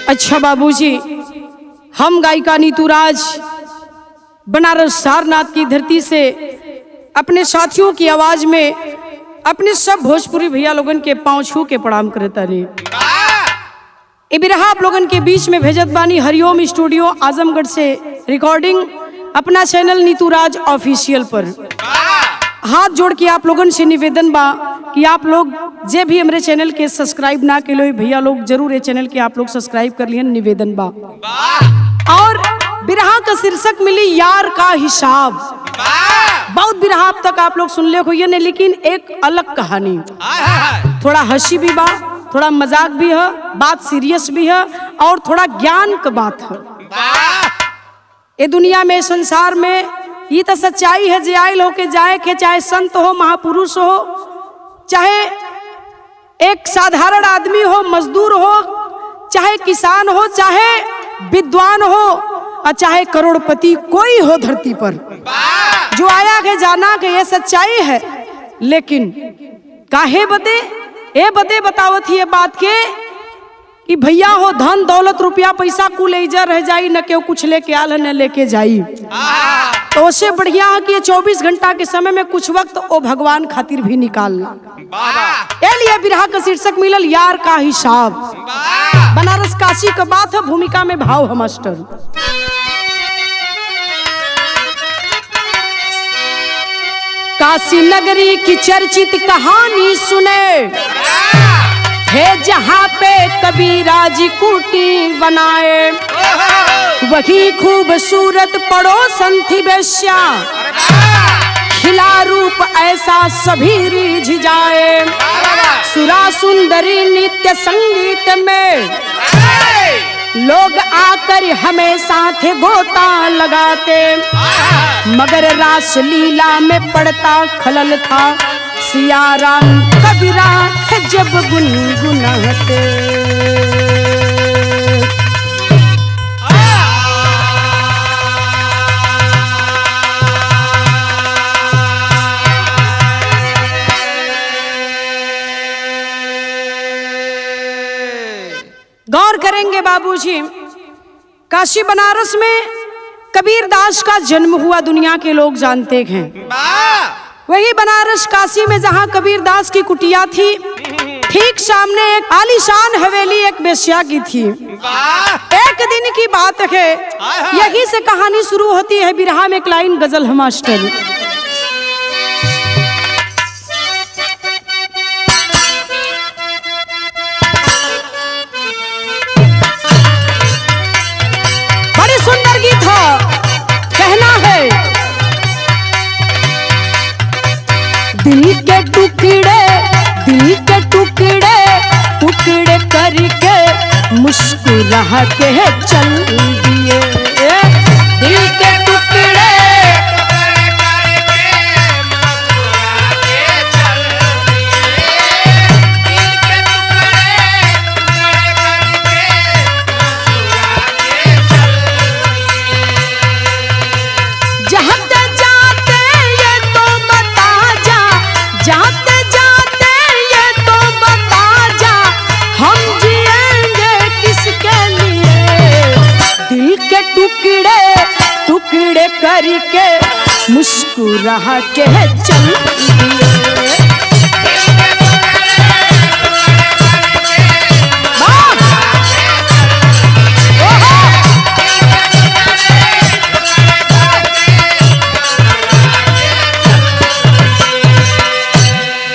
अच्छा बाबूजी, हम गायिका नीतू राज बनारस सारनाथ की धरती से अपने साथियों की आवाज में अपने सब भोजपुरी भैया लोगन के पांव छू के प्रणाम करता रही। ए बिरहा आप लोगन के बीच में भेजत बानी हरिओम स्टूडियो आजमगढ़ से रिकॉर्डिंग अपना चैनल नीतू राज ऑफिशियल पर। हाथ जोड़ के आप लोगन से निवेदन बा कि आप लोग जे भी हमारे चैनल के सब्सक्राइब ना के लो भैया लोग जरूर ये चैनल के आप लोग सब्सक्राइब कर लिए, निवेदन बा। और बिरहा का शीर्षक मिली यार का हिसाब। बहुत बिरहा अब तक आप लोग सुन ले हुए नहीं, लेकिन एक अलग कहानी, थोड़ा हंसी भी बा, थोड़ा मजाक भी है, बात सीरियस भी है और थोड़ा ज्ञान का बात है। ये दुनिया में संसार में ये तो सच्चाई है, जे आयल हो के जाए के, चाहे संत हो, महापुरुष हो, चाहे एक साधारण आदमी हो, मजदूर हो, चाहे किसान हो, चाहे विद्वान हो और चाहे करोड़पति, कोई हो धरती पर जो आया के जाना के ये सच्चाई है। लेकिन काहे बदे ए बदे बतावत ही ये बात के कि भैया हो धन दौलत रुपया पैसा कुल इजा रह जाई, न केहू कुछ लेके आल न लेके जाई। तो उससे बढ़िया है कि ये 24 घंटा के समय में कुछ वक्त ओ भगवान खातिर भी निकालना। ए लिए बिरहा का शीर्षक मिलल यार का हिसाब। बनारस काशी का बात है, भूमिका में भाव है मास्टर। काशी नगरी की चर्चित कहानी सुने, है जहाँ पे कबीरा जी कुटी बनाए, वही खूबसूरत पड़ोसन थी बेश्या, खिला रूप ऐसा सभी रिझ जाए, सुरा सुंदरी नित्य संगीत में लोग आकर हमेशा थे गोता लगाते, मगर रास लीला में पड़ता खलल था, सिया राम कबीरा जब गुनगुनाते। गौर करेंगे बाबूजी, काशी बनारस में कबीर दास का जन्म हुआ, दुनिया के लोग जानते हैं। वही बनारस काशी में जहाँ कबीर दास की कुटिया थी, ठीक सामने एक आलीशान हवेली एक बेश्या की थी। एक दिन की बात है, यही से कहानी शुरू होती है। बिरहा में एक लाइन गजल है मास्टर। बड़ी सुंदर गीत है, कहना है दिल के टुकड़े, दिल के टुकड़े टुकड़े करके मुस्कुरा के चल दिए, दिल के टुकड़े करके मुस्कुरा के चल दिए।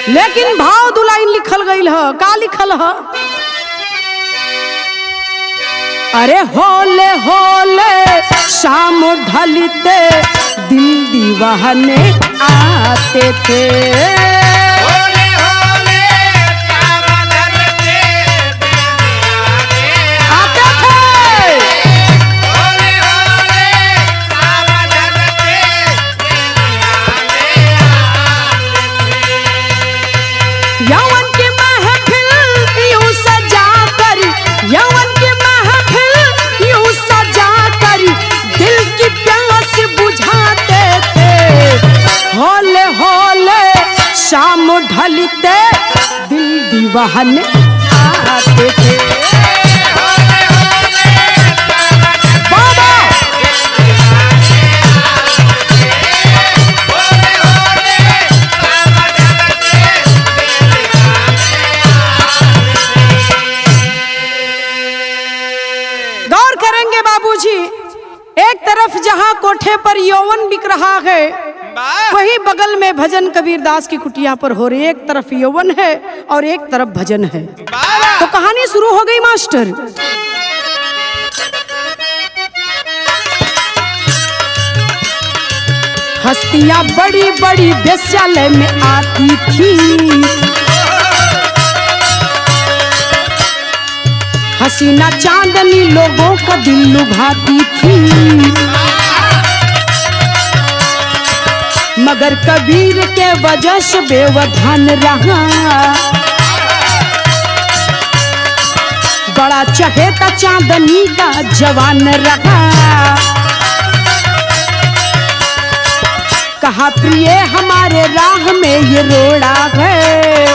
लेकिन भाव दुलाइन लिखल गई है, का लिखल है? अरे होले होले शाम ढलते दिल दीवाने आते थे, होले होले शाम ढलते आते थे, होले होले शाम ढलते यौवन की महफिल यूं सजा कर, यौवन की शाम ढलते दिल दीवाने आते थे। रहा है, वही बगल में भजन कबीरदास की कुटिया पर हो रही। एक तरफ यौवन है और एक तरफ भजन है। तो कहानी शुरू हो गई मास्टर। हस्तियां बड़ी बड़ी वेश्यालय में आती थी, हसीना चांदनी लोगों का दिल लुभाती थी, मगर कबीर के वजह से बेवधान रहा। बड़ा चहेता चांदनी का जवान रहा। कहा प्रिय हमारे राह में ये रोड़ा है,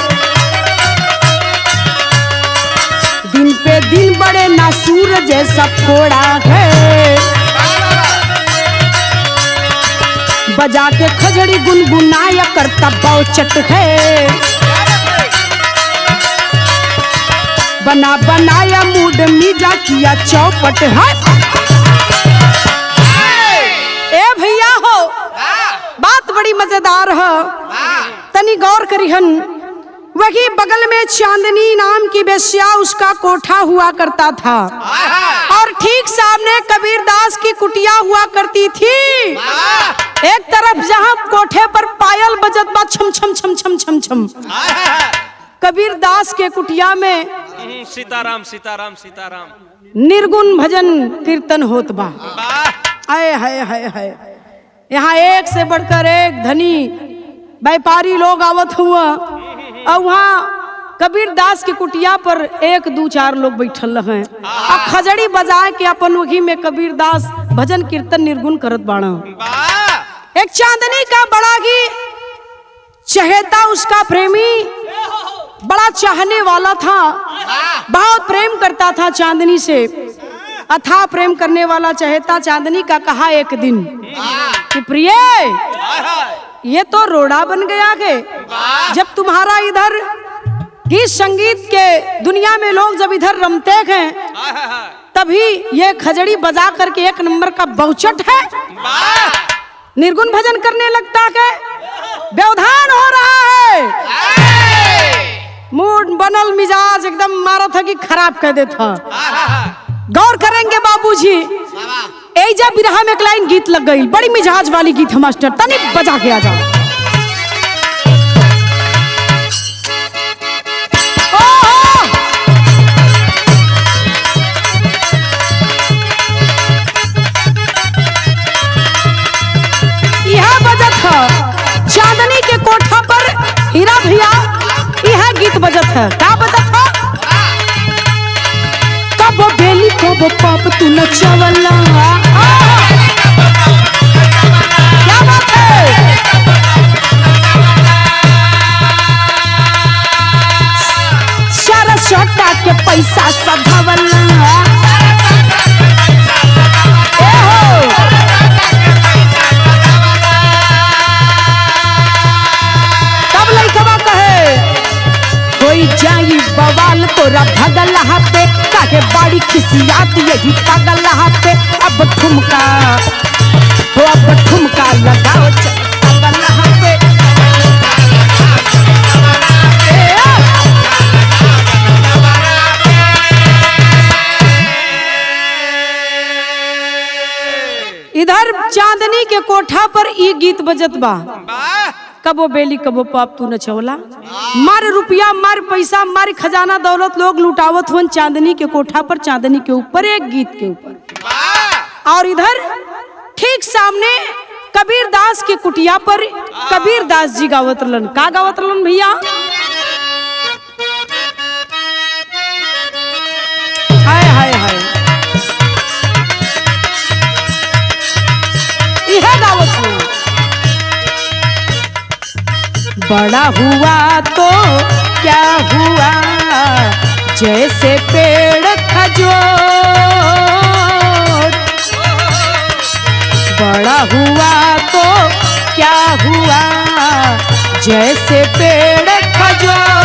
दिन पे दिन बड़े नासूर जैसा फोड़ा है। बजा के खजड़ी गुनगुनाया करता बाउचट है, बना बनाया मूड मीजा किया चौपट है। ए भैया हो, बात बड़ी मजेदार है, तनी गौर करिहन। वही बगल में चांदनी नाम की वेश्या, उसका कोठा हुआ करता था और ठीक सामने कबीरदास की कुटिया हुआ करती थी। एक तरफ जहां कोठे पर पायल बजत बा छम छम छम छम छम छम, कबीरदास के कुटिया में सीताराम सीताराम सीताराम निर्गुण भजन कीर्तन होत बा। आए हाय हाय हाय, यहाँ एक से बढ़कर एक धनी व्यापारी लोग आवत हुआ और वहाँ कबीरदास की कुटिया पर एक दो चार लोग बैठल हैं और खजड़ी बजा के अपन वही में कबीरदास भजन कीर्तन निर्गुण करत बाड़ा। एक चांदनी का बड़ा ही चहेता, उसका प्रेमी बड़ा चाहने वाला था, बहुत प्रेम करता था चांदनी से। अथाह प्रेम करने वाला चहेता चांदनी का कहा एक दिन कि प्रिय, ये तो रोड़ा बन गया है। जब तुम्हारा इधर गीत संगीत के दुनिया में लोग जब इधर रमते हैं, तभी ये खजड़ी बजा करके एक नंबर का बहुचट है, निर्गुण भजन करने लगता है, व्यवधान हो रहा है। मूड बनल मिजाज एकदम मारा था कि खराब कर देता। गौर करेंगे बाबूजी, एजा बिरहा में एक लाइन गीत लग गई, बड़ी मिजाज वाली गीत है मास्टर, तनी बजा के आ जाओ। यह बजत है चांदनी के कोठा पर, हीरा भैया यह गीत बजत है। क्या बजत है? कब बेली कब पाप तू न चवला, क्या बात है? सारा सट्टा के पैसा सधवला, तब लइकवा कहे होई जाई बवाल तोरा भगल पे, काहे बाड़ी खिसियात यही पागल पे। अब ठुमका हो, अब ठुमका लगाओ पागल पे। इधर चांदनी के कोठा पर ई गीत बजत बा, कबो बेली कबो पाप तू न चवला। मार रुपया मार पैसा मार खजाना दौलत लोग लुटावत हुन चांदनी के कोठा पर, चांदनी के ऊपर, एक गीत के ऊपर। और इधर ठीक सामने कबीरदास की कुटिया पर कबीरदास जी गावत रहलन। का गावत रहलन भैया? हाय हाय हाय, यह गावत हुआ। बड़ा हुआ तो क्या हुआ, जैसे पेड़ खजूर। बड़ा हुआ तो क्या हुआ, जैसे पेड़ खजूर।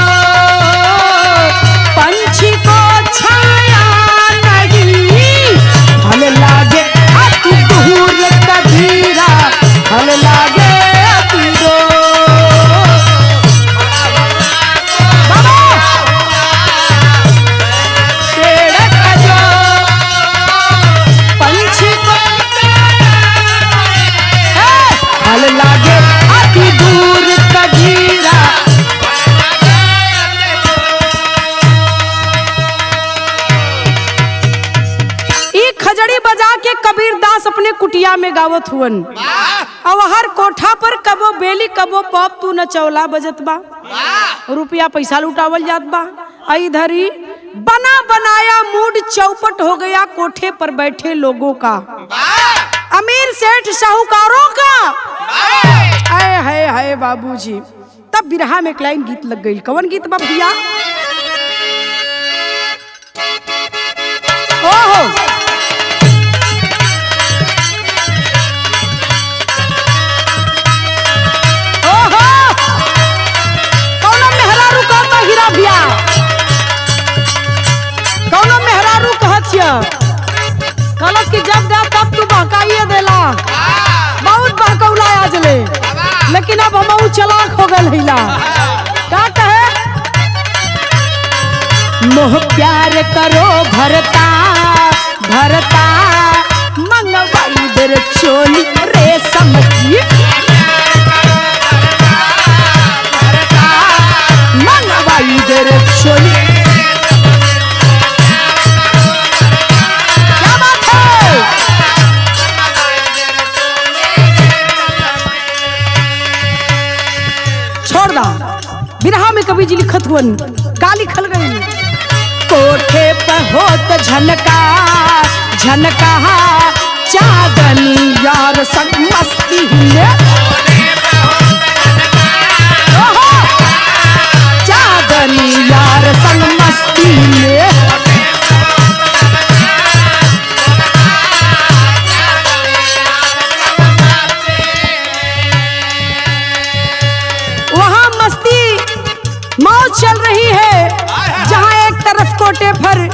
पंछी को छाया नहीं, फल लागे अति दूर कबीरा, फल सुरतिया में गावत हुवन। अब हर कोठा पर कबो बेली कबो पॉप तू न चौला बजत बा, रुपया पैसा लुटावल जात बा। इधर ही बना बनाया मूड चौपट हो गया कोठे पर बैठे लोगों का, अमीर सेठ साहूकारों का। हाय हाय बाबूजी। तब बिरहा में एक लाइन गीत लग गई। कौन गीत बा भैया? ओहो ओहो कौन मेहरारू कहता हीरा भैया, कौन मेहरारू कहतिया कलश की जब दे तब तू बहकाइए देला, बहुत बहकौला आज ले, लेकिन अब हम चलाक हो गए हिला। क्या कहे? मोह प्यार करो भरता भरता मंगवाई दर चोली रेशम की, मंगवाई दर चोली। क्या बात है? छोड़ दा। बिरहा में कवि जी लिखत हुवन, का लिखल गई? कोठे पर होत झनका झनका चांदनी यार संग मस्ती में, चांदनी यार संग मस्ती में। वहाँ मस्ती मौज चल रही है, जहाँ एक तरफ कोटे पर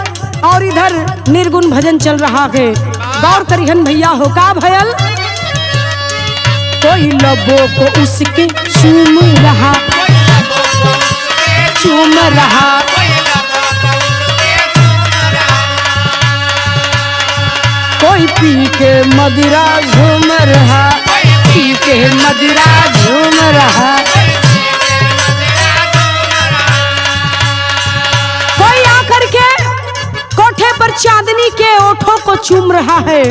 और इधर निर्गुण भजन चल रहा है। गौर करिहन भैया हो का भयल? कोई लबों को उसके चूम रहा, चूम रहा, कोई पी के मदिरा झूम रहा, पी के मदिरा झूम रहा। कोई आकर के कोठे पर चांदनी के ओठों को चूम रहा है,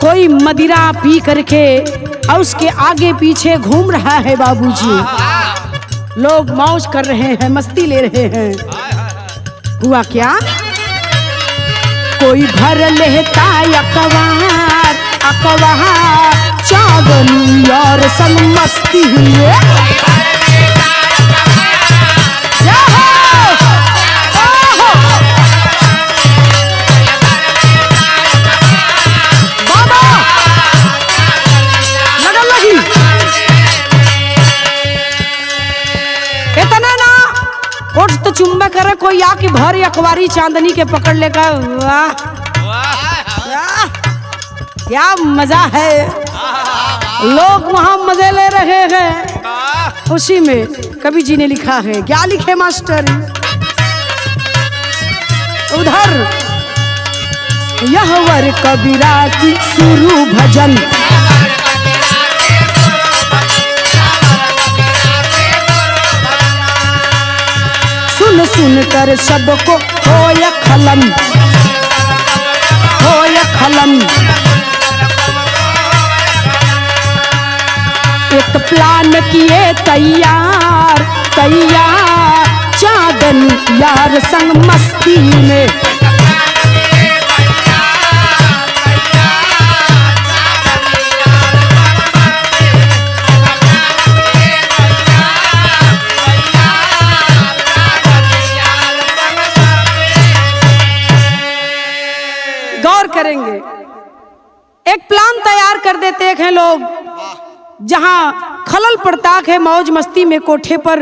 कोई मदिरा पी करके और उसके आगे पीछे घूम रहा है। बाबूजी लोग मौज कर रहे हैं, मस्ती ले रहे हैं। हुआ क्या? कोई भर लेता अकवार अकवार चांदनी और संग मस्ती हुए। तो चुम्बा करे कोई आके भर अखबारी चांदनी के पकड़ लेगा। वाह क्या मजा है, लोग वहां मजे ले रहे हैं। उसी में कवि जी ने लिखा है, क्या लिखे मास्टर? उधर यह वर कबीरा की शुरू भजन, सुन सुन कर सबको होय खलन, होय खलन। एक प्लान किए तैयार तैयार चांदनी यार संग मस्ती में। गौर करेंगे, एक प्लान तैयार कर देते हैं लोग, जहां खलल पड़ता है मौज मस्ती में कोठे पर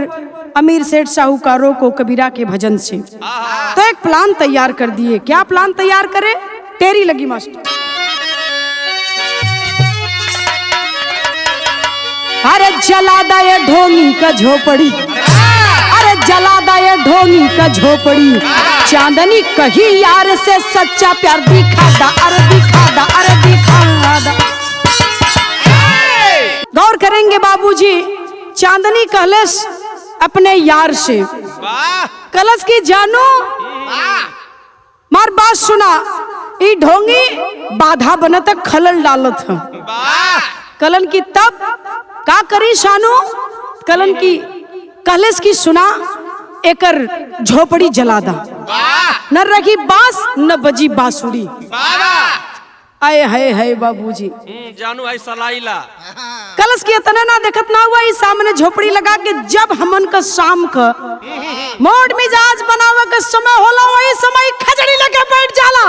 अमीर सेठ साहूकारों को कबीरा के भजन से। तो एक प्लान तैयार कर दिए। क्या प्लान तैयार करे? तेरी लगी मास्टर। अरे जला दे ढोंगी का झोपड़ी, अरे जला दे ढोंगी का झोपड़ी, चांदनी कही यार से सच्चा प्यार दिखा दा, अरे दिखा दा, अरे दिखा दा। गौर करेंगे बाबूजी, चांदनी कलश अपने यार से, कलश की जानू मार बात सुना, ई ढोंगी बाधा बनत खलल डालत ह। कलन की तब का करी शानू, कलन की कहलेस की सुना एकर झोपड़ी जला दा, न रखी बांस न बजी बांसुरी। आए हाय हाय बाबूजी जानू है सलाइला कलश की इतना ना देखत ना हुआ, इस सामने झोपड़ी लगा के जब हमन का शाम का मोड़ मिजाज बनावे का समय होला, वही समय खजड़ी लगे बैठ जाला,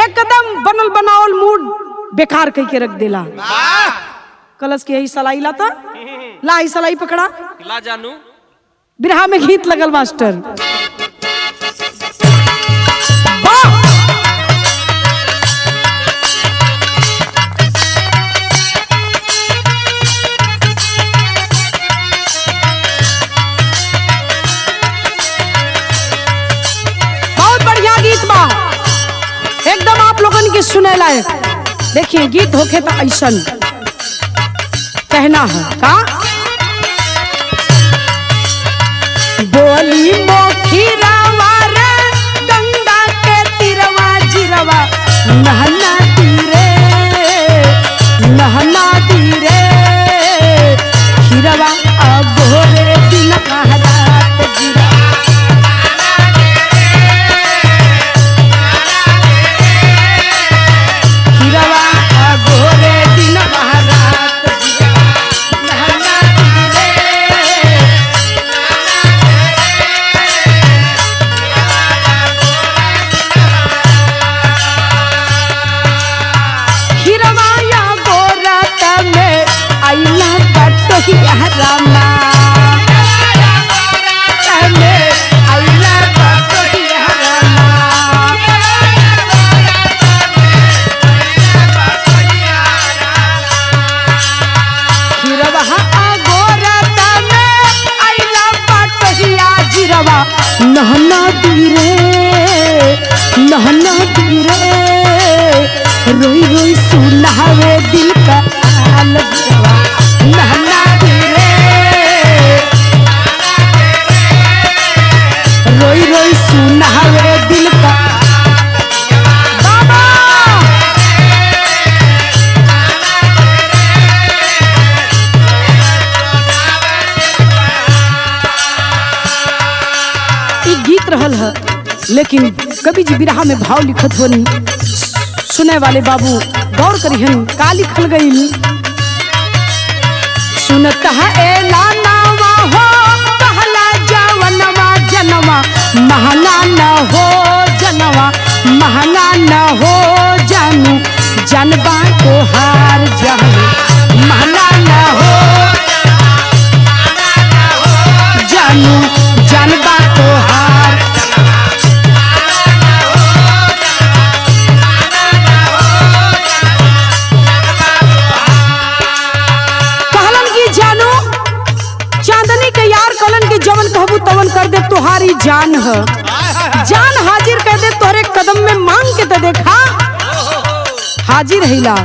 एकदम बनल बनावल मूड बेकार कह के रख देला। कलश की यही सलाई ला तो ला, ही सलाई पकड़ा ला जानू। बिरहा में गीत लगल मास्टर। बहुत बढ़िया गीत बा, एकदम आप लोगन के सुने लायक। देखिए गीत होखे तो ऐसन कहना है का, बोली मोखीरावा रे गंगा के तीरवा जिरवा नहना तीरे नहना तीरे खीरवा अगोरे दिन रात गिरा खीरवा अगोरे दिन रात गिरा नहना तीरे खीरवाया गोरत में आइला बटोहिया रामा में आइला बटोहिया रामा खीरवा गोरत में आइला बटोहिया जिरवा नहना दीरे नहना दीरे रोई रोई सुनावे दिल का हाल गिरवा नहना दीरे रोई रोई सुनावे दिल का बाबा। ई गीत रहल है, लेकिन कवि जी बिरहा में भाव लिखत होनी, सुने वाले बाबू गौर करिहन का लिखल गईल। सुनत है एला नावा हो कहला जवनवा जनवा महना न हो जनवा महना न हो जानू जनबा को हार जानू महना न हो जानू जनबा को हार जवन कहबू तवन कर दे, तुहारी जान है जान हाजिर कर दे, तोहरे कदम में मांग के तो देखा हाजिर हिला।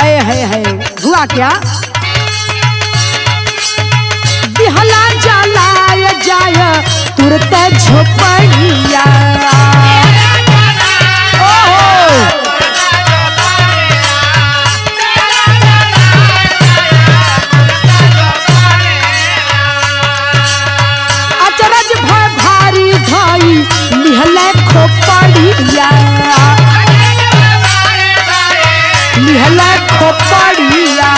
आए है हुआ क्या, दिहला जलाय जाय तुरत झोपड़िया लिहला खोपड़िया लिहला खोपड़िया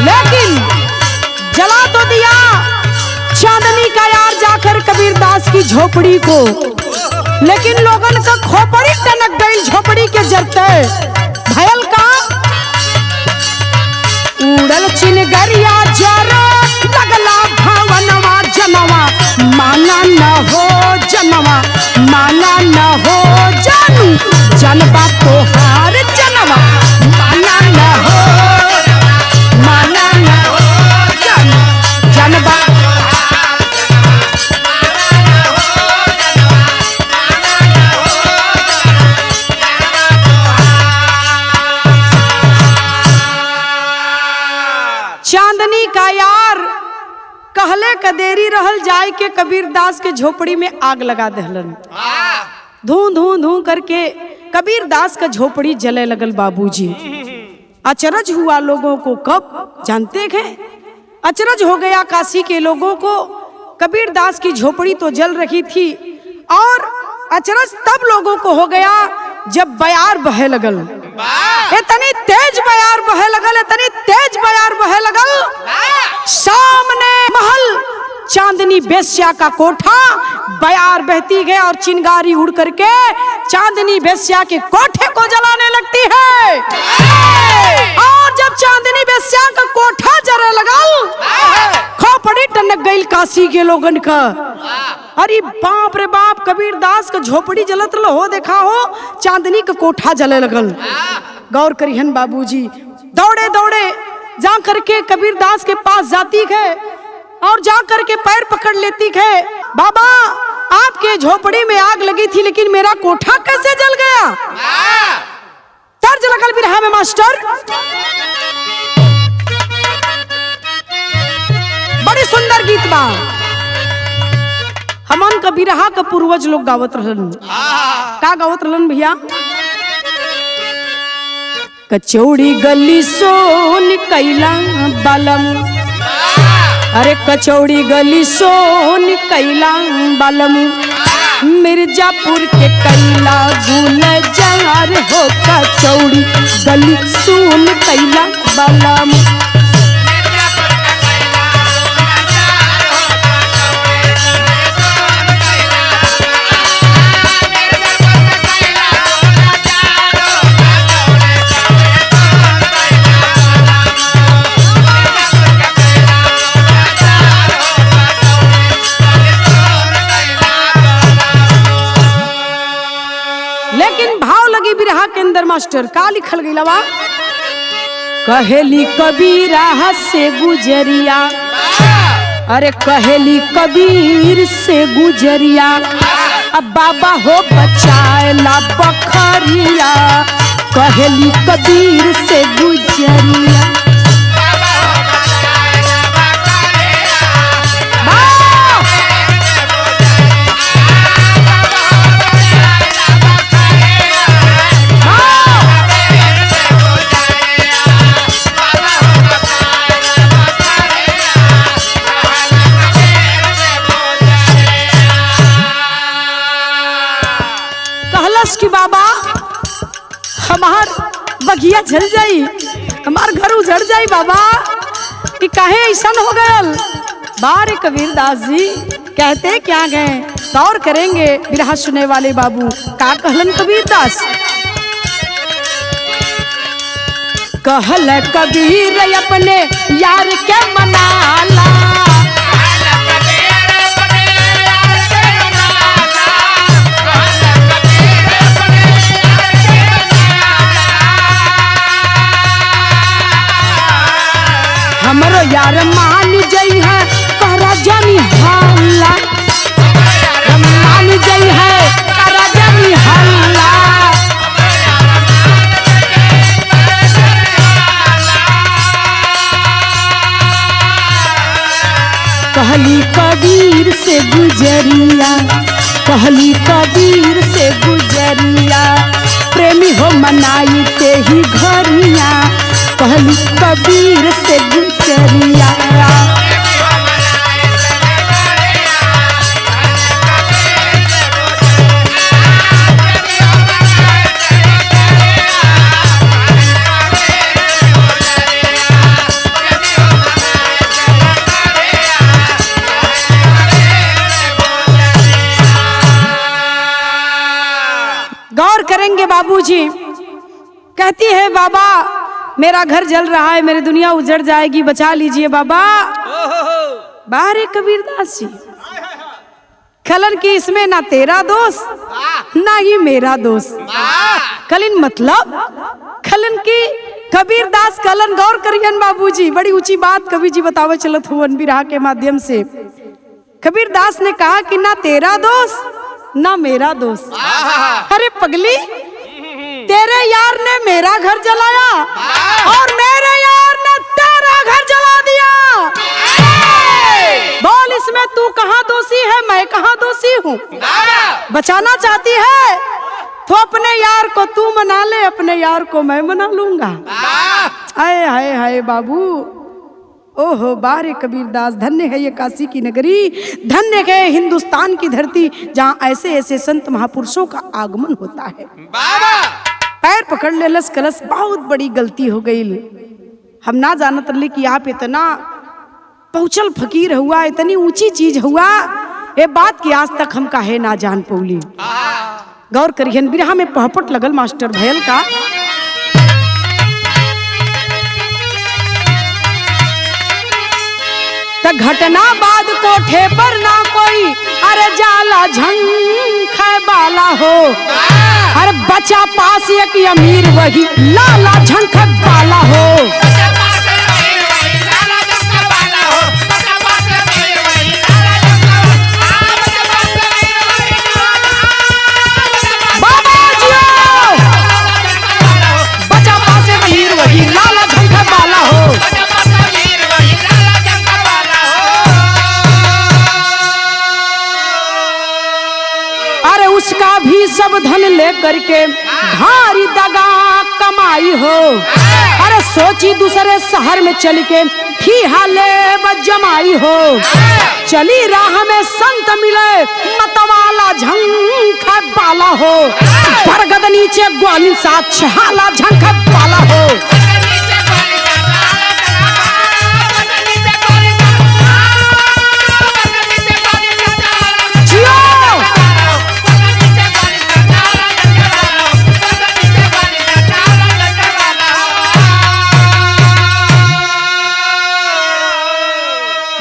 लेकिन जला तो दिया चांदनी का यार जाकर कबीरदास की झोपड़ी को, लेकिन लोगन का खोपड़ी टनक गई झोपड़ी के जरते भयल का उड़ल चिनगरिया जरा लगला भवनवा जनवा माना न हो जनवा माना न हो जानू जनबा तोहार जनवा माना न हो माना न हो जानू जनबा चांदनी का यार कहले कदेरी रहल जाय के कबीर दास के झोपड़ी में आग लगा दहलन। धू धू धू करके कबीर दास का झोपड़ी जले लगल बाबूजी। अचरज हुआ लोगों को, कब जानते हैं, अचरज हो गया काशी के लोगों को। कबीर दास की झोपड़ी तो जल रही थी और अचरज तब लोगों को हो गया जब बयार बहे लगल। इतनी तेज बयार बहे लगल, इतनी तेज बयार बहे लगल, सामने महल चांदनी बेस्या का कोठा, बयार बहती है और चिंगारी उड़ करके चांदनी बेस्या के कोठे को जलाने लगती है। और जब चांदनी बेस्या का कोठा जलने लगल, खोपड़ी टनक गई काशी के लोगन का। अरे बाप रे बाप, कबीर दास का झोपड़ी जलत हो, देखा हो चांदनी का कोठा जले लगल। गौर करिहन बाबूजी, दौड़े दौड़े जा करके कबीर दास के पास जाती है और जा करके पैर पकड़ लेती है। बाबा, आपके झोपड़ी में आग लगी थी लेकिन मेरा कोठा कैसे जल गया? तर्ज लगल बिरहा में मास्टर, बड़ी सुंदर गीत बा। हमन का बिरहा का पूर्वज लोग गावत रहलन। का गावत रहलन भैया? कचौड़ी गली सोन कैला बालम, अरे कचौड़ी गली सोन कैला बालम, मिर्जापुर के कैला गुलजार हो, कचौड़ी गली सोन कैला बालम। बिरहा के अंदर मास्टर का लिखल गई लवा? कहेली कबीरा से गुजरिया, अरे कहेली कबीर से गुजरिया, अब बाबा हो बचाएला बखरिया, कहेली कबीर से गुजरिया। कि बाबा हमार बगिया जल जाई, हमार घर उजड़ जाई बाबा, कि काहे ऐसा हो गयल? बारे कबीर दास जी कहते क्या गए, गौर करेंगे बिरहा सुने वाले बाबू। का कहलन कबीर दास? कहल कबीर अपने यार के मनाला, हमरो यार मान जई है, करा जानी हल्ला, मान जई है, करा जानी हल्ला। कहली कबीर से गुजरिया, कहली कबीर से गुजरिया, प्रेमी हो मनाई ते ही घरिया, कहली कबीर से गुजरिया। गौर करेंगे बाबूजी, कहती है बाबा मेरा घर जल रहा है, मेरी दुनिया उजड़ जाएगी, बचा लीजिए बाबा। बारे कबीर दास जी खलन की इसमें ना तेरा दोष ना ही मेरा दोष। खलन मतलब खलन की कबीर दास कलन। गौर करियन बाबूजी, बड़ी ऊंची बात कबीर जी बतावे चलत हुवन बिरहा के माध्यम से। कबीर दास ने कहा कि ना तेरा दोष ना मेरा दोष। अरे पगली, तेरे यार ने मेरा घर जलाया और मेरे यार ने तेरा घर जला दिया। हूँ। बचाना चाहती है तो अपने यार को तू मना ले, अपने यार को मैं मना लूंगा। हाय हाय हाय बाबू, ओहो बारे कबीरदास, धन्य है ये काशी की नगरी, धन्य है हिंदुस्तान की धरती, जहाँ ऐसे ऐसे संत महापुरुषों का आगमन होता है। पैर पकड़ ले लस कलस, बहुत बड़ी गलती हो गई। हम ना जानत रही कि आप इतना पहुंचल फकीर हुआ, इतनी ऊंची चीज हुआ, ये बात की आज तक हम काहे ना जान पौली। गौर करियन, बिरहा में पहपट लगल मास्टर भयल का। त घटना बाद कोठे पर ना कोई अरे जाला झंख बाला हो, अरे बचा पास एक अमीर वही लाला झंख बाला हो। बाबा जियो, बचा पास एक अमीर वही लाला झंख बाला हो। उसका भी सब धन लेकर के भारी दगा कमाई हो, अरे सोची दूसरे शहर में चल के फीहा ले जमाई हो। चली राह में संत मिले मतवाला झंख बाला हो, बरगद नीचे ग्वालिन साथ छहाला झंख बाला हो।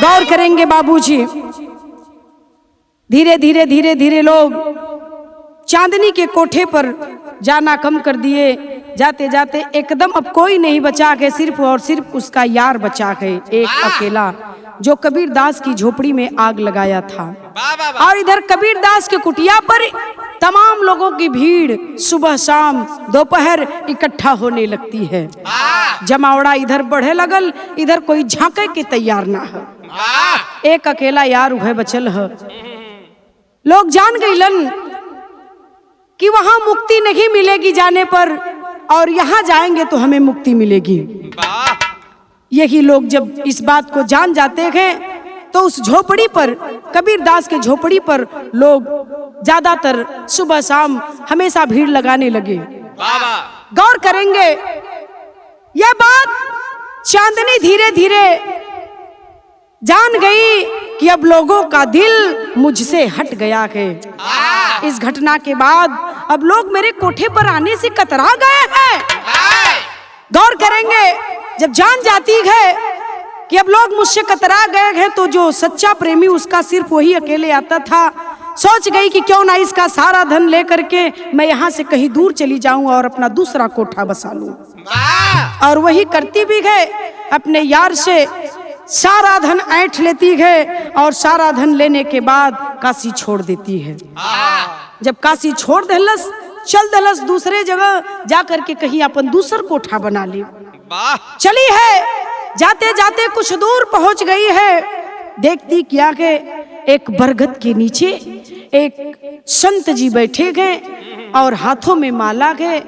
गौर करेंगे बाबूजी, धीरे धीरे धीरे धीरे लोग चांदनी के कोठे पर जाना कम कर दिए। जाते जाते एकदम अब कोई नहीं बचा के, सिर्फ और सिर्फ उसका यार बचा के, एक अकेला, जो कबीरदास की झोपड़ी में आग लगाया था। और इधर कबीरदास के कुटिया पर तमाम लोगों की भीड़ सुबह शाम दोपहर इकट्ठा होने लगती है। जमावड़ा इधर बढ़े लगल, इधर कोई झांके के तैयार ना है। एक अकेला यार उहे बचल है। लोग जान गईलन कि वहां मुक्ति नहीं मिलेगी जाने पर, और यहाँ जाएंगे तो हमें मुक्ति मिलेगी। यही लोग जब इस बात को जान जाते हैं तो उस झोपड़ी पर, कबीरदास के झोपड़ी पर लोग ज्यादातर सुबह शाम हमेशा भीड़ लगाने लगे। गौर करेंगे यह बात चांदनी धीरे धीरे जान गई कि अब लोगों का दिल मुझसे हट गया है। इस घटना के बाद अब लोग मेरे कोठे पर आने से कतरा गए हैं। गौर करेंगे, जब जान जाती है कि अब लोग मुझसे कतरा गए हैं, तो जो सच्चा प्रेमी उसका सिर्फ वही अकेले आता था। सोच गई कि क्यों ना इसका सारा धन लेकर के मैं यहाँ से कहीं दूर चली जाऊं और अपना दूसरा कोठा बसा लूं। और वही करती भी है, अपने यार से सारा धन ऐंठ लेती है और सारा धन लेने के बाद काशी छोड़ देती है। जब काशी छोड़ दहलस, चल दहलस दूसरे जगह जा करके कहीं अपन दूसर कोठा बना ले। चली है, जाते जाते कुछ दूर पहुंच गई है। देखती क्या के एक बरगद के नीचे एक संत जी बैठे गए और हाथों में माला गए,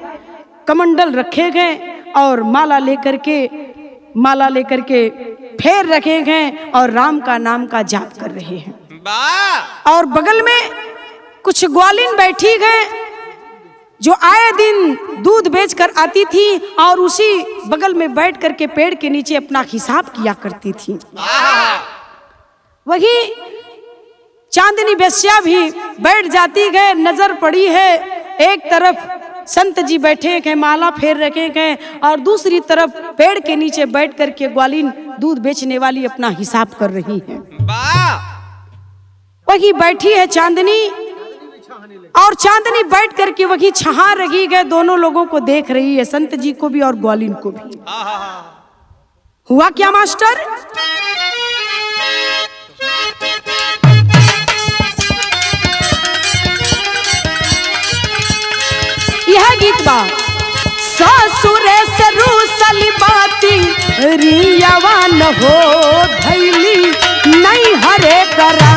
कमंडल रखे गए और माला लेकर के फेर रखे गए और राम का नाम का जाप कर रहे हैं। और बगल में कुछ ग्वालिन बैठी गए जो आए दिन दूध बेचकर आती थी और उसी बगल में बैठ करके पेड़ के नीचे अपना हिसाब किया करती थी। वही चांदनी बेस्या भी बैठ जाती है। नजर पड़ी है, एक तरफ संत जी बैठे हैं, माला फेर रखे गए, और दूसरी तरफ पेड़ के नीचे बैठ करके ग्वालिन दूध बेचने वाली अपना हिसाब कर रही है। वही बैठी है चांदनी, और चांदनी बैठ करके वही छहा रही है, दोनों लोगों को देख रही है, संत जी को भी और ग्वालिन को भी। हुआ क्या मास्टर? यह गीत बा ससुरे से रूसली बाती रियावा न हो धैली नहीं हरे करा।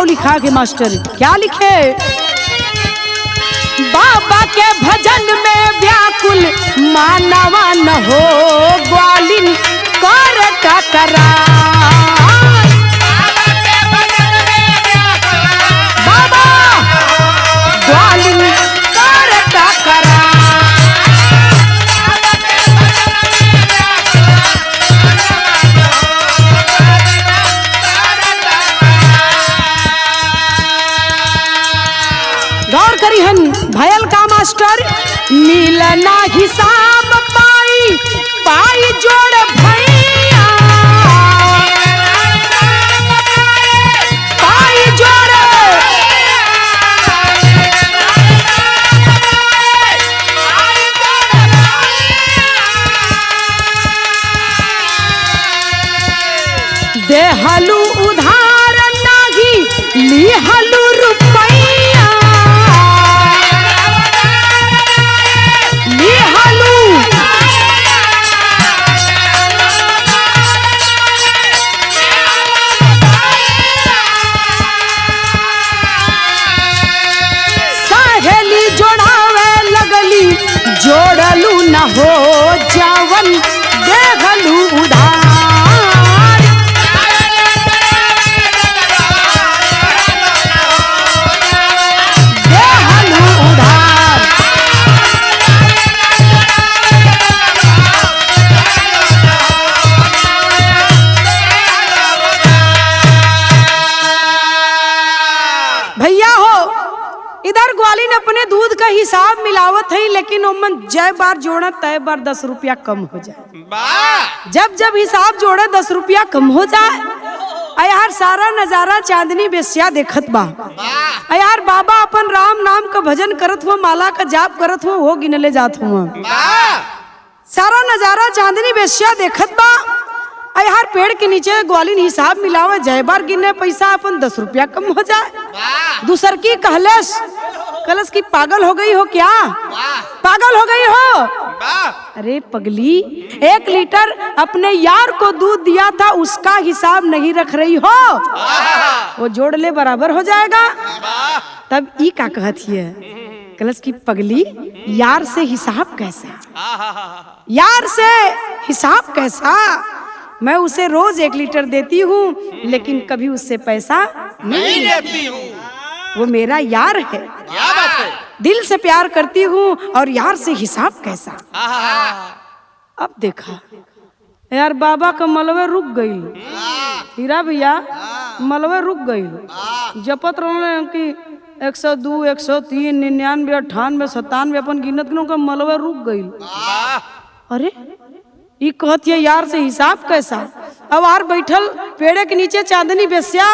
लिखा के मास्टर, क्या लिखे? बाबा के भजन में व्याकुल मानवा न हो, ग्वालिन कर टकरा। बाबा ग्वालिन कर टकरा। गौर करिहन भयल का मास्टर, मिलना हिसाब पाई पाई जोड़ भैया, पाई जोड़। देहलू उधार नाही लिहलू रुपैया, लिहलू। सहेली जोड़ावे लगली जोड़लू न हो, जावन देहलू उधार। भैया हो, इधर ग्वालिन अपने दूध का हिसाब मिलावत है, लेकिन ओमन जय बार जोड़े तय बार 10 रुपया कम हो जाए। जब जब हिसाब जोड़े 10 रुपया कम हो जाए। यार सारा नजारा चांदनी बेस्या देखत बा। यार बाबा अपन राम नाम का भजन करत हुआ, माला का जाप करत हुआ, वो गिनले जात हुआ। सारा नजारा चांदनी बेस्या देखत बा। यार पेड़ के नीचे ग्वालिन हिसाब मिलावे, जय बार गिने पैसा अपन 10 रुपया कम हो जाए। दूसर की कहलस कलश की पागल हो गई हो क्या? पागल हो गई हो? अरे पगली, 1 लीटर अपने यार को दूध दिया था, उसका हिसाब नहीं रख रही हो? वो जोड़ ले बराबर हो जाएगा। तब ई का कहती है कलश की पगली, यार से हिसाब कैसा? यार से हिसाब कैसा? मैं उसे रोज 1 लीटर देती हूँ, लेकिन कभी उससे पैसा नहीं लेती हूँ। वो मेरा यार है, क्या बात है? दिल से प्यार करती हूँ, और यार से हिसाब कैसा? अब देखा यार बाबा का मलबे रुक गई। हीरा भैया मलबे रुक गई। जपत रहे कि 102, 103, 99, 98, 97 अपन गिनत का मलबे रुक गई। अरे ये कहती है यार से हिसाब कैसा? अब यार बैठल पेड़े के नीचे चांदनी बेस्या,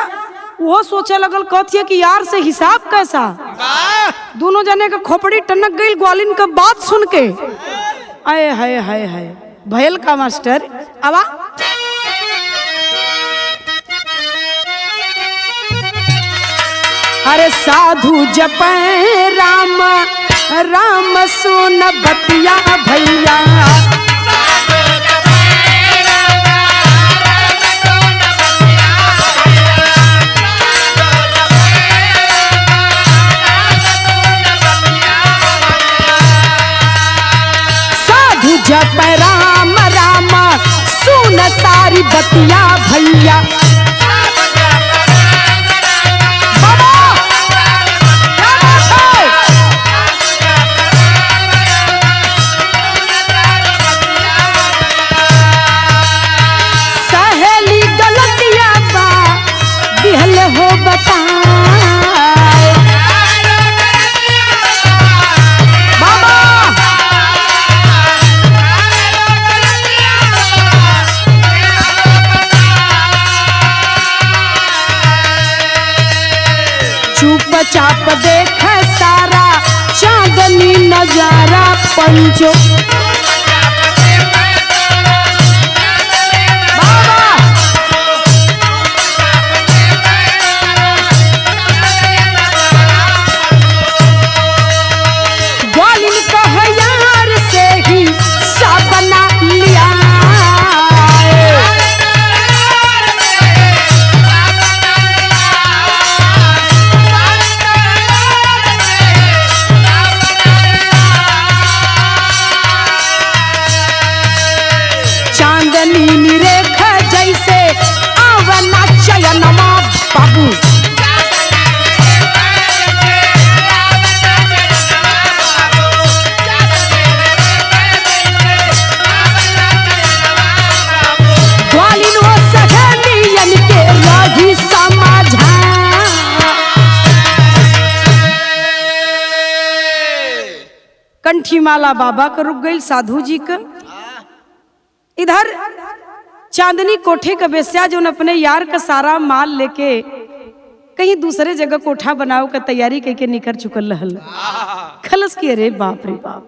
वो सोचे लगल, कहती है कि यार से हिसाब कैसा? दोनों जने का खोपड़ी टनक गई ग्वालिन का बात सुन के। आए हाय हाय हाय भयल का मास्टर। अब अरे साधु जपे राम राम सुन बतिया भैया, जप राम राम सुन सारी बतिया भैया। सहेली गलतिया बा दिहल हो बताए। चाप देख सारा चांदनी नजारा पंचो। ग्वालिन कह यार से ही साबना लिया। कंठी माला बाबा का रुक गई, साधु जी का। इधर चांदनी कोठे का बेस्या जो अपने यार का सारा माल लेके कहीं दूसरे जगह कोठा बनाओ का तैयारी करके निकल चुकल रहल। खलस की अरे बाप रे बाप,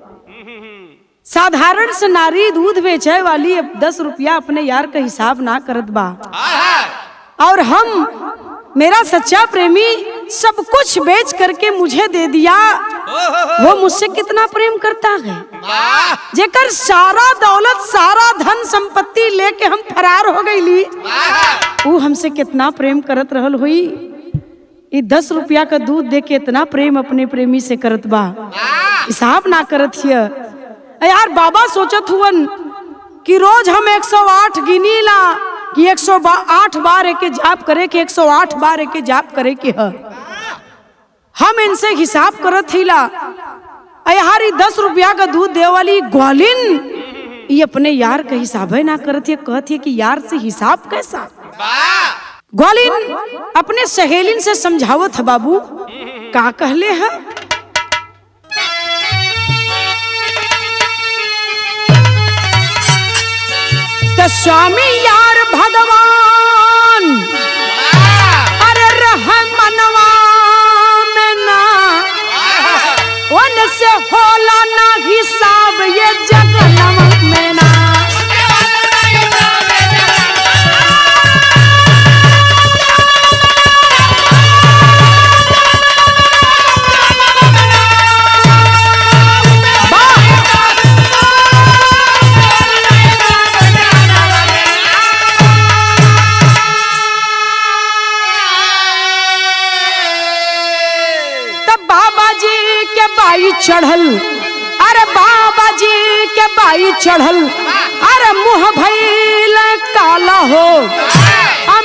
साधारण से नारी दूध बेचे वाली अब 10 रुपया अपने यार का हिसाब ना करत बा, और हम मेरा सच्चा प्रेमी सब कुछ बेच करके मुझे दे दिया। वो मुझसे कितना प्रेम करता है, जेकर सारा दौलत सारा धन संपत्ति लेके हम फरार हो गईली, वो हमसे कितना प्रेम करत रहल हुई। ये 10 रुपया का दूध दे के इतना प्रेम अपने प्रेमी से करत बा, हिसाब ना करत हिय। यार बाबा सोचत हुवन कि रोज हम 108 गिनी ला कि 108 बार एक जाप करे कि 108 बार एक जाप करे कि हम इनसे हिसाब करत हिला। यार 10 रुपया का दूध दे वाली ग्वालिन ये अपने यार का हिसाब है ना करत है, कहत है कि यार से हिसाब कैसा। ग्वालिन अपने सहेलिन से समझावत है, बाबू का कहले है। तो स्वामी यार भगवान अरे रहमनवा में ना वन से होला ना हिसाब ये जगनवा में ना। चढ़ल अरे बाबा जी के बाई चढ़ल अरे मुँह भइल काला हो,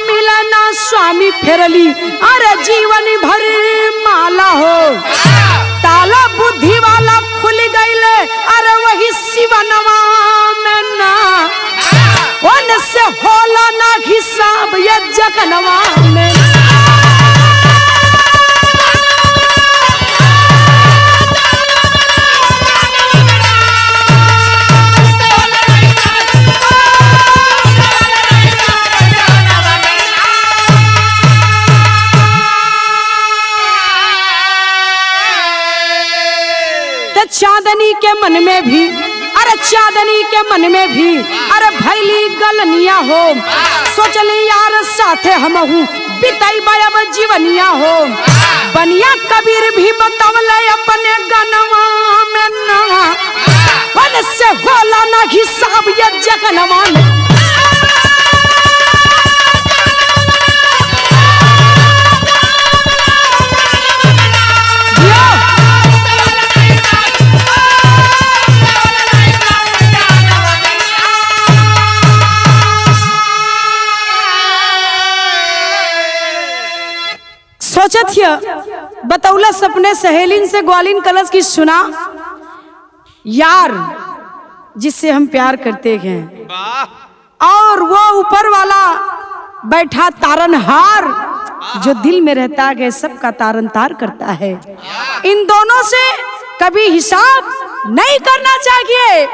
मिलना स्वामी फेरली अरे जीवन भर माला हो। ताला बुद्धि वाला खुल गईले अरे वही शिवनवा में ना वन से होला ना हिसाब ये जगनवा में। चांदनी के मन में भी अरे चांदनी के मन में भी अरे भैली गलनिया हो, सोचली यार साथे हमहू बिताई बायब जीवनिया हो। बनिया कबीर भी बतावले अपने गनवा में ना वन से होला ना हिसाब ये जगनवा में। सोचत बतौला सपने सहेलिन से ग्वालिन कलश की सुना, यार जिससे हम प्यार करते हैं और वो ऊपर वाला बैठा तारनहार जो दिल में रहता है सबका तारन तार करता है। इन दोनों से कभी हिसाब नहीं करना चाहिए,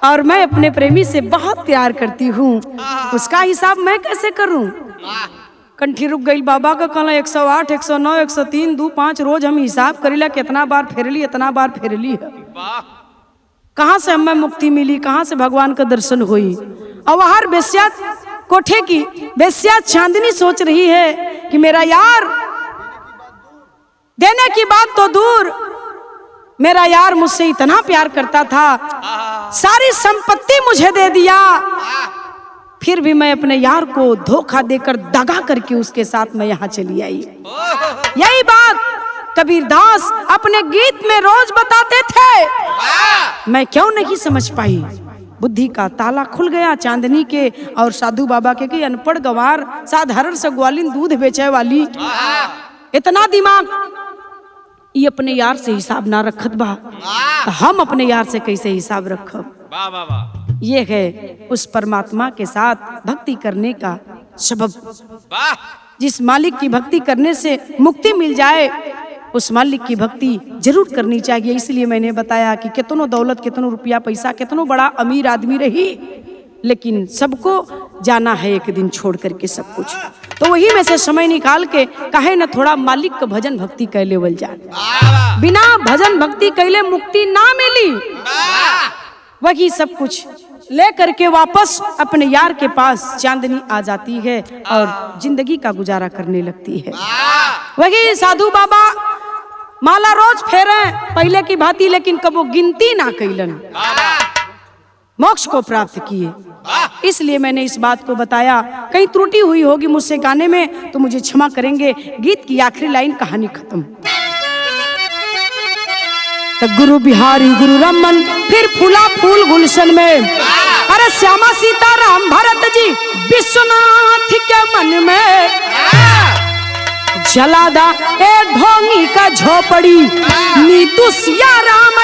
और मैं अपने प्रेमी से बहुत प्यार करती हूँ, उसका हिसाब मैं कैसे करूँ। कंठी रुक गई बाबा का कहला 108 109 103 2 5 रोज हम हिसाब करीला कितना बार फेरली इतना बार फेरली है। कहाँ से हमें मुक्ति मिली, कहाँ से भगवान का दर्शन हुई। और वहां बेस्या कोठे की बेस्या चांदनी सोच रही है कि मेरा यार देने की बात तो दूर, मेरा यार मुझसे इतना प्यार करता था, सारी संपत्ति मुझे दे दिया, फिर भी मैं अपने यार को धोखा देकर दगा करके उसके साथ मैं यहाँ चली आई। यही बात कबीरदास अपने गीत में रोज बताते थे, मैं क्यों नहीं समझ पाई। बुद्धि का ताला खुल गया चांदनी के और साधु बाबा के कि अनपढ़ गवार साधारण से ग्वालिन दूध बेचे वाली, इतना दिमाग ये अपने यार से हिसाब ना रखत बा, तो हम अपने यार से कैसे हिसाब रखब। ये है उस परमात्मा के साथ भक्ति करने का सबब, जिस मालिक की भक्ति करने से मुक्ति मिल जाए उस मालिक की भक्ति जरूर करनी चाहिए। इसलिए मैंने बताया कि कितनो दौलत, कितनो रुपया पैसा, कितनो बड़ा अमीर आदमी रही, लेकिन सबको जाना है एक दिन छोड़ करके सब कुछ। तो वही में से समय निकाल के कहे न थोड़ा मालिक का भजन भक्ति कैले वल जा। बिना भजन भक्ति कैले मुक्ति ना मिली। वही सब कुछ ले करके वापस अपने यार के पास चांदनी आ जाती है और जिंदगी का गुजारा करने लगती है। वही साधु बाबा माला रोज फेरे पहले की भांति, लेकिन कबो गिनती ना कैलन, मोक्ष को प्राप्त किए। इसलिए मैंने इस बात को बताया। कहीं त्रुटि हुई होगी मुझसे गाने में तो मुझे क्षमा करेंगे। गीत की आखिरी लाइन, कहानी खत्म। तो गुरु बिहारी गुरु रमन फिर फूला फूल गुलशन में, अरे श्यामा सीताराम भरत जी विश्वनाथ के मन में, जलादा ए ढोंगी का झोपड़ी नीतू सिया राम